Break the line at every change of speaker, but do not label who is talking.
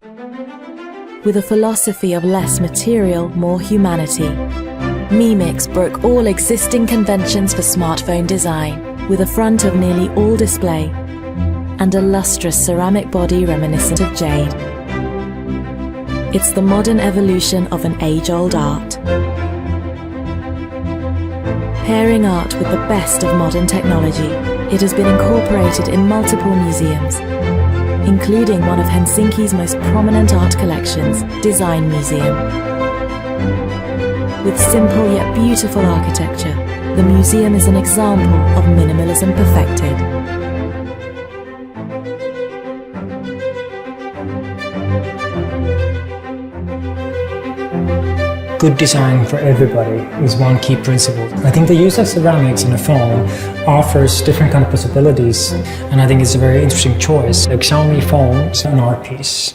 With a philosophy of less material, more humanity, Mi Mix broke all existing conventions for smartphone design, with a front of nearly all display and a lustrous ceramic body reminiscent of jade. It's the modern evolution of an age-old art. Pairing art with the best of modern technology, it has been incorporated in multiple museums, including one of Helsinki's most prominent art collections, Design Museum. With simple yet beautiful architecture, the museum is an example of minimalism perfected.
Good design for everybody is one key principle. I think the use of ceramics in a phone offers different kind of possibilities, and I think it's a very interesting choice. The Xiaomi phone is an art piece.